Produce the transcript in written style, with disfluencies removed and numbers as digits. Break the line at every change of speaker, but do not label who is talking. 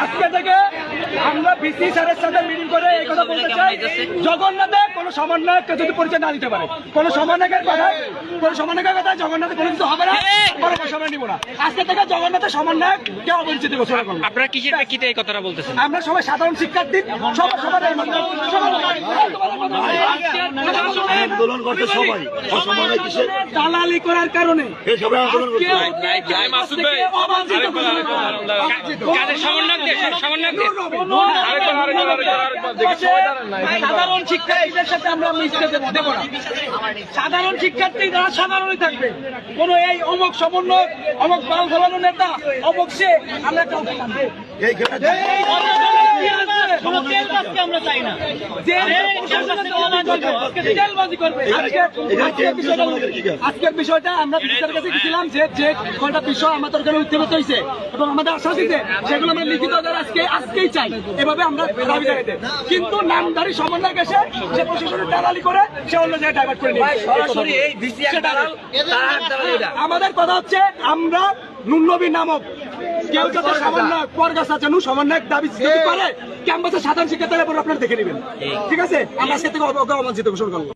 আজকে থেকে আমরা ভিসি স্যারের সাথে মিটিং করে এই কথা বলতে চাই, জগন্নাথে কোনো সমন্বয়ককে যদি পরিচয় না দিতে পারে, কোনো সমন্বয়কের কথা জগন্নাথে কোনো কিছু হবে না, কোনো সময় নিব না। আজকে থেকে জগন্নাথের সমন্বয়ক কেউ অবঞ্চিত ঘোষণা করবো।
আপনারা কিসের প্রেক্ষিতে এই কথাটা বলতেছেন?
আমরা সবাই সাধারণ শিক্ষার্থী,
আন্দোলন করতে সবাই অসমন্বয় কিসের
দালালি করার কারণে
এই সবাই আন্দোলন করতে
সাধারণ শিক্ষার্থীদের সাথে আমরা মিশতে দেব না। সাধারণ শিক্ষার্থী যারা সাধারণই থাকবে, কোন এই অমুক সমন্বয়, অমুক বাল ফলানো নেতা, অমুক সে, আমরা কাউকে মানবে আমরা চাই না। আজকের বিষয়টা আমরা বিচারের কাছে গেছিলাম যে কয়টা বিষয় আমাদের ওখানে উত্তেজিত হয়েছে এবং আমাদের আশ্বাস দিতে, সেগুলো আমরা লিখিত আজকেই চাই, এভাবে আমরা দাবি জানাইতে। কিন্তু নামধারী সমন্বয় এসে সে প্রশাসনের দালালি করে সে অন্য জায়গায় ডাইভার্ট করে নিয়ে আমাদের কথা হচ্ছে, আমরা নুননবী নামক কেউ যত সমন্বয় পরগাছা চানু সমন্বয়ক দাবি যদি করে ক্যাম্পাসে সাধারণ শিক্ষার্থীরা আপনারা দেখে নেবেন। ঠিক আছে, আমরা আজকে থেকে অবাঞ্ছিত ঘোষণা করবো।